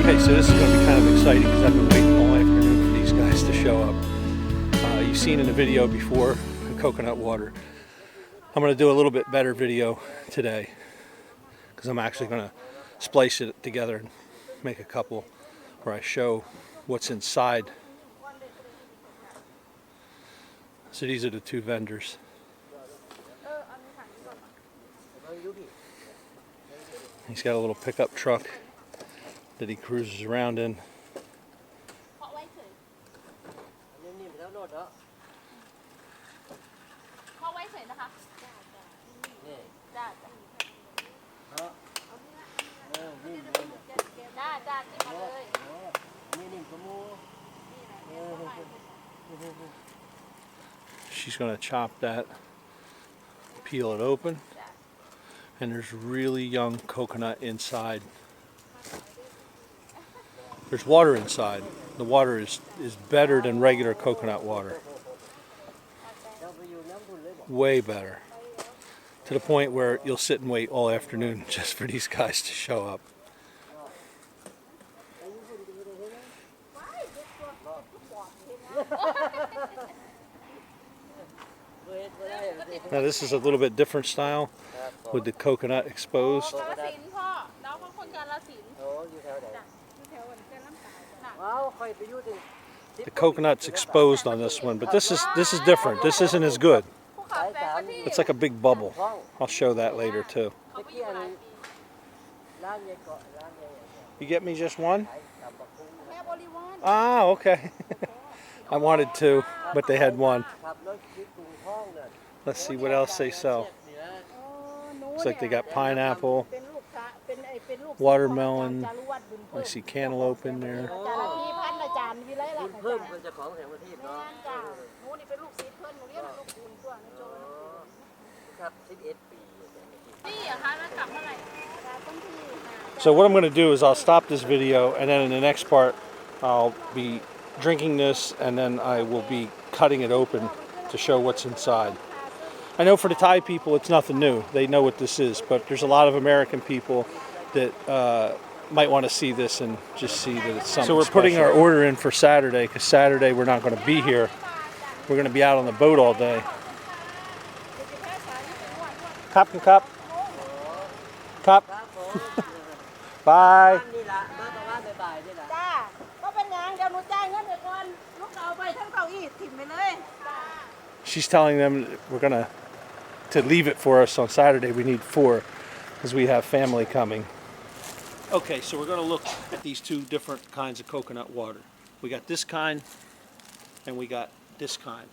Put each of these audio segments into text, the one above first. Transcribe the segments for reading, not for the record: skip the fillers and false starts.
Okay, so this is going to be kind of exciting because I've been waiting all afternoon for these guys to show up. You've seen in the video before the coconut water. I'm going to do a little bit better video today because I'm actually going to splice it together and make a couple where I show what's inside. So these are the two vendors. He's got a little pickup truck that he cruises around in. She's going to chop that, peel it open, and there's really young coconut inside. There's water inside. The water is better than regular coconut water. Way better. To the point where you'll sit and wait all afternoon just for these guys to show up. Now this is a little bit different style with the coconut exposed. The coconut's exposed on this one, but this is different. This isn't as good. It's like a big bubble. I'll show that later too. You get me just one? Ah, okay. I wanted two, but they had one. Let's see what else they sell. Looks like they got pineapple, watermelon. I see cantaloupe in there. So what I'm going to do is I'll stop this video, and then in the next part I'll be drinking this, and then I will be cutting it open to show what's inside. I know for the Thai people it's nothing new. They know what this is, but there's a lot of American people that might want to see this and just see that it's something. So we're putting our order in for Saturday, because Saturday we're not going to be here. We're going to be out on the boat all day. Cup and cup. Cup. Bye. She's telling them we're going to leave it for us on Saturday. We need 4 because we have family coming. Okay, so we're going to look at these two different kinds of coconut water. We got this kind and we got this kind.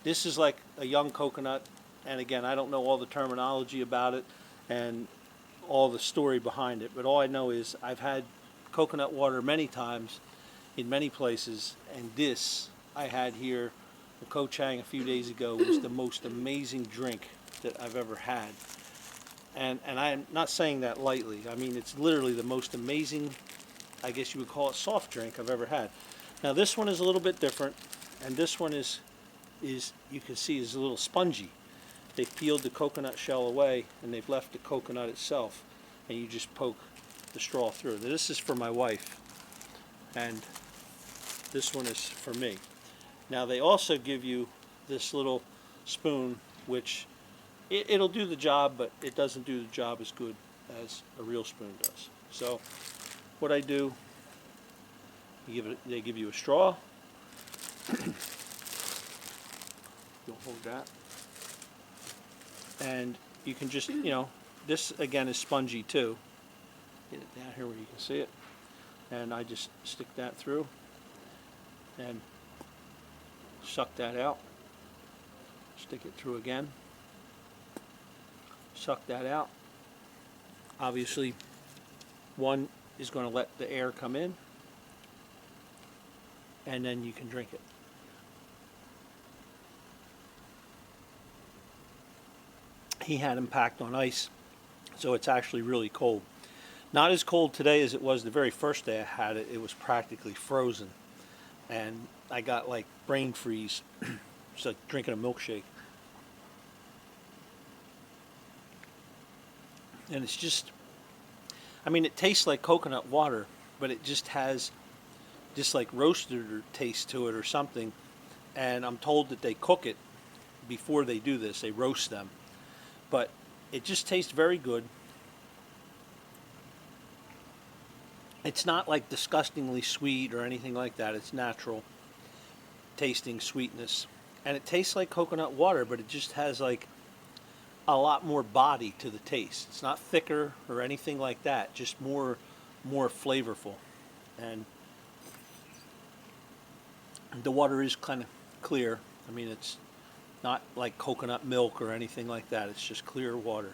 This is like a young coconut, and again, I don't know all the terminology about it and all the story behind it, but all I know is I've had coconut water many times in many places, and this I had here in Koh Chang a few days ago was the most amazing drink that I've ever had. And I'm not saying that lightly. I mean, it's literally the most amazing, I guess you would call it, soft drink I've ever had. Now this one is a little bit different, and this one is you can see is a little spongy. They've peeled the coconut shell away and they've left the coconut itself, and you just poke the straw through. Now, this is for my wife, and this one is for me. Now they also give you this little spoon, which it'll do the job, but it doesn't do the job as good as a real spoon does. So what I do, they give you a straw. You'll hold that. And you can just, this again is spongy too. Get it down here where you can see it. And I just stick that through and suck that out. Stick it through again. Suck that out. Obviously, one is going to let the air come in, and then you can drink it. He had them packed on ice, so it's actually really cold. Not as cold today as it was the very first day I had it. It was practically frozen, and I got like brain freeze. It's like drinking a milkshake. And it's just, I mean, it tastes like coconut water, but it just has just like roasted or taste to it or something. And I'm told that they cook it before they do this. They roast them, but it just tastes very good. It's not like disgustingly sweet or anything like that. It's natural tasting sweetness, and it tastes like coconut water, but it just has like a lot more body to the taste. It's not thicker or anything like that, just more flavorful. And the water is kind of clear. I mean, it's not like coconut milk or anything like that. It's just clear water.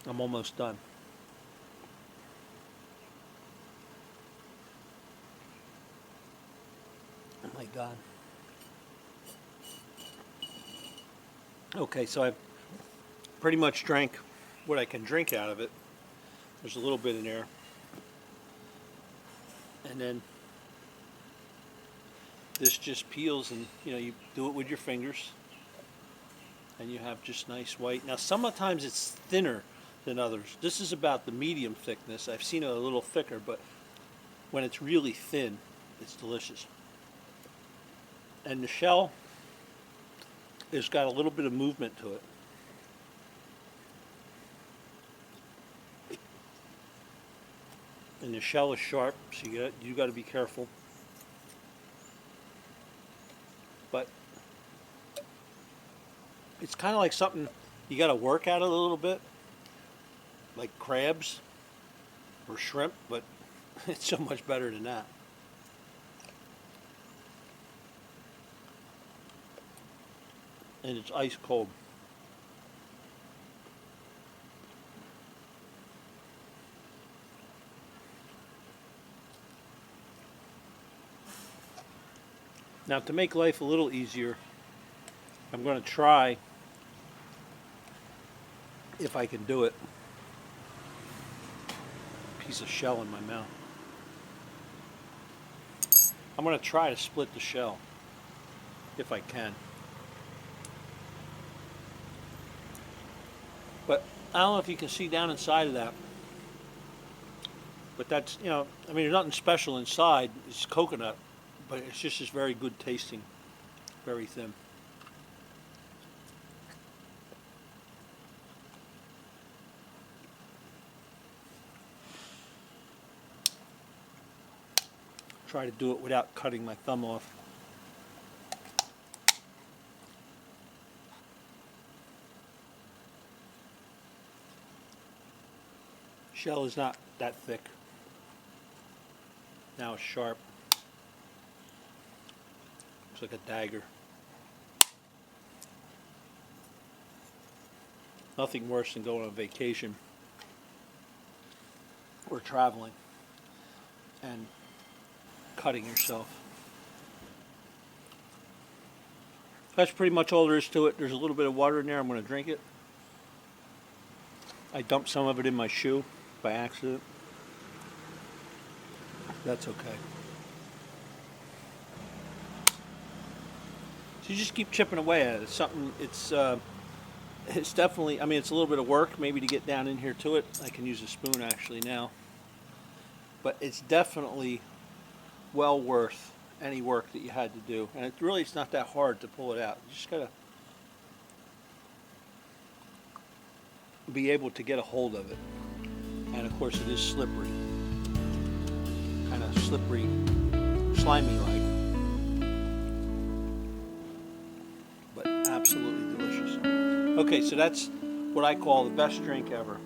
I'm almost done. Oh my God. Okay, so I've pretty much drank what I can drink out of it. There's a little bit in there. And then this just peels, and you do it with your fingers, and you have just nice white. Now sometimes it's thinner than others. This is about the medium thickness. I've seen it a little thicker, but when it's really thin, it's delicious. And the shell has got a little bit of movement to it. And the shell is sharp, so you got to be careful. But it's kind of like something you got to work at it a little bit, like crabs or shrimp, but it's so much better than that. And it's ice cold. Now, to make life a little easier, I'm going to try, if I can do it, piece of shell in my mouth. I'm going to try to split the shell, if I can. But I don't know if you can see down inside of that. But that's, I mean, there's nothing special inside. It's coconut, but it's just very good tasting, very thin. Try to do it without cutting my thumb off. Shell is not that thick. Now it's sharp. Looks like a dagger. Nothing worse than going on vacation or traveling and cutting yourself. That's pretty much all there is to it. There's a little bit of water in there. I'm going to drink it. I dumped some of it in my shoe by accident. That's okay. So you just keep chipping away at it. It's something. It's definitely. I mean, it's a little bit of work maybe to get down in here to it. I can use a spoon actually now, but it's definitely well worth any work that you had to do. And it's not that hard to pull it out. You just gotta be able to get a hold of it. And of course, it is slippery, kind of slippery, slimy-like, but absolutely delicious. Okay, so that's what I call the best drink ever.